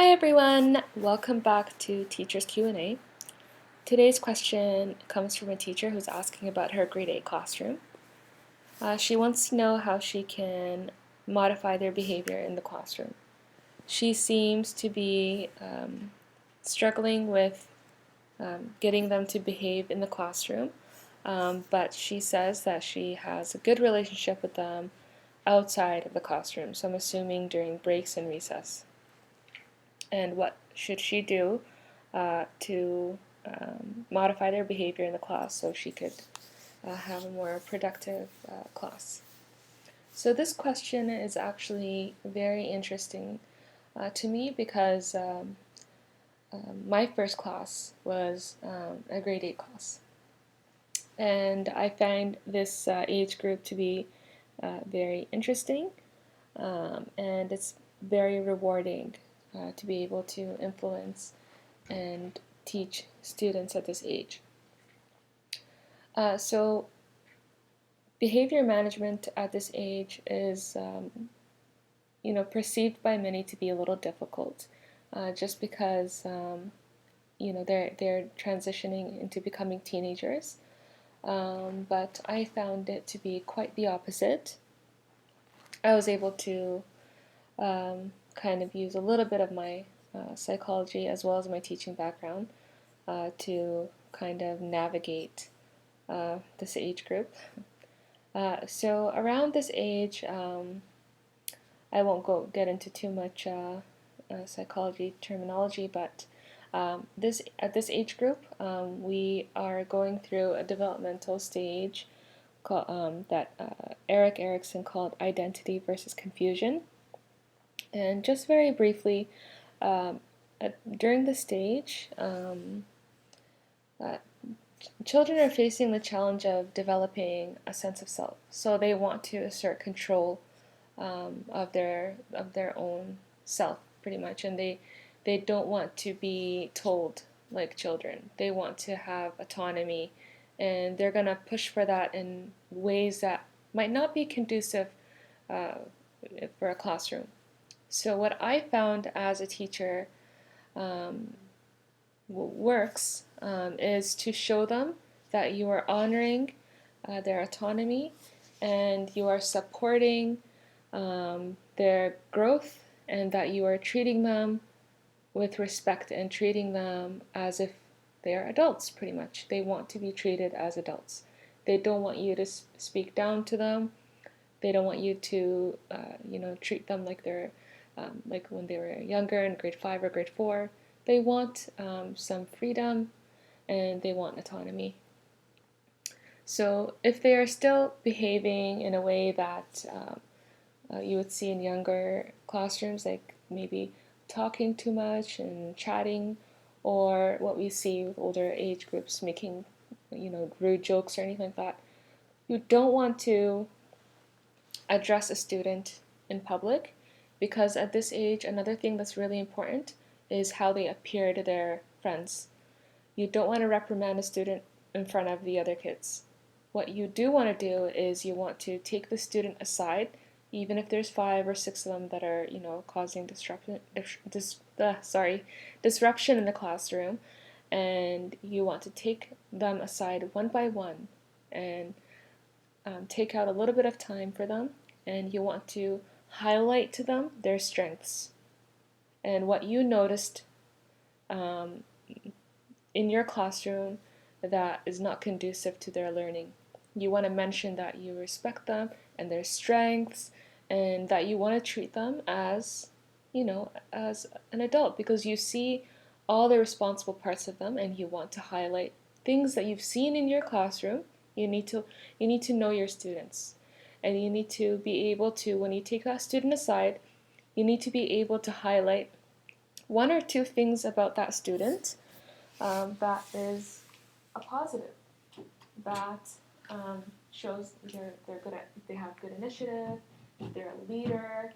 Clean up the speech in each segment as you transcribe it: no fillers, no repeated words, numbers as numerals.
Hi everyone, welcome back to Teacher's Q&A. Today's question comes from a teacher who's asking about her grade 8 classroom. She wants to know how she can modify their behavior in the classroom. She seems to be struggling with getting them to behave in the classroom, but she says that she has a good relationship with them outside of the classroom, so I'm assuming during breaks and recess. And what should she do to modify their behavior in the class so she could have a more productive class. So this question is actually very interesting to me because my first class was a grade 8 class. And I find this age group to be very interesting, and it's very rewarding to be able to influence and teach students at this age. So behavior management at this age is perceived by many to be a little difficult, just because they're transitioning into becoming teenagers. But I found it to be quite the opposite. I was able to kind of use a little bit of my psychology as well as my teaching background to kind of navigate this age group. So around this age, I won't get into too much psychology terminology, but at this age group, we are going through a developmental stage that Erik Erikson called identity versus confusion. And just very briefly, during this stage, children are facing the challenge of developing a sense of self. So they want to assert control of their own self, pretty much, and they don't want to be told like children. They want to have autonomy, and they're gonna push for that in ways that might not be conducive for a classroom. So what I found as a teacher works is to show them that you are honoring their autonomy and you are supporting their growth, and that you are treating them with respect and treating them as if they are adults, pretty much. They want to be treated as adults. They don't want you to speak down to them. They don't want you to, treat them like they're like when they were younger in grade 5 or grade 4. They want some freedom and they want autonomy. So if they are still behaving in a way that you would see in younger classrooms, like maybe talking too much and chatting, or what we see with older age groups making, rude jokes or anything like that, you don't want to address a student in public, because at this age, another thing that's really important is how they appear to their friends. You don't want to reprimand a student in front of the other kids. What you do want to do is you want to take the student aside, even if there's 5 or 6 of them that are, causing disruption in the classroom, and you want to take them aside one by one and take out a little bit of time for them, and you want to highlight to them their strengths and what you noticed in your classroom that is not conducive to their learning. You want to mention that you respect them and their strengths, and that you want to treat them as, as an adult, because you see all the responsible parts of them and you want to highlight things that you've seen in your classroom. You need to know your students, and you need to be able to, when you take that student aside, you need to be able to highlight 1 or 2 things about that student that is a positive, that shows they're good at, if they have good initiative, if they're a leader,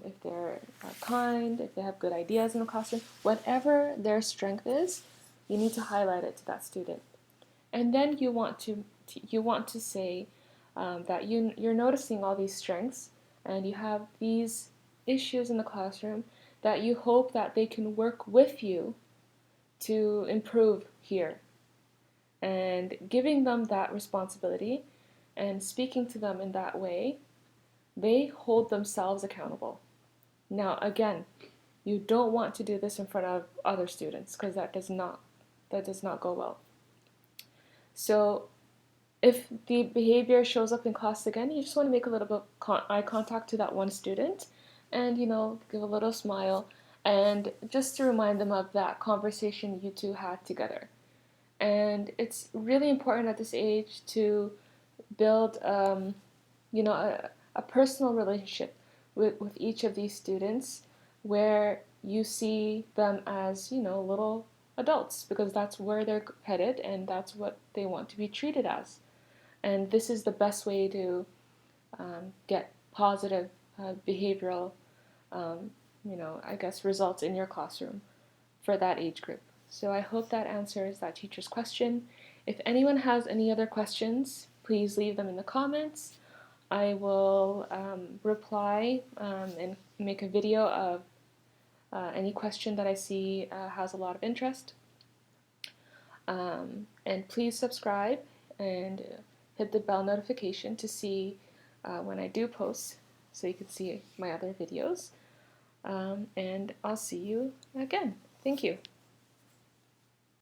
if they're kind, if they have good ideas in the classroom. Whatever their strength is, you need to highlight it to that student. And then you want to say that you're noticing all these strengths and you have these issues in the classroom, that you hope that they can work with you to improve here. And giving them that responsibility and speaking to them in that way, they hold themselves accountable. Now, again, you don't want to do this in front of other students because that does not go well. So if the behavior shows up in class again, you just want to make a little bit eye contact to that one student and, give a little smile and just to remind them of that conversation you two had together. And it's really important at this age to build, a personal relationship with each of these students where you see them as, little adults because that's where they're headed and that's what they want to be treated as. And this is the best way to get positive behavioral, results in your classroom for that age group. So I hope that answers that teacher's question. If anyone has any other questions, please leave them in the comments. I will reply and make a video of any question that I see has a lot of interest. And please subscribe and hit the bell notification to see when I do post so you can see my other videos. And I'll see you again. Thank you.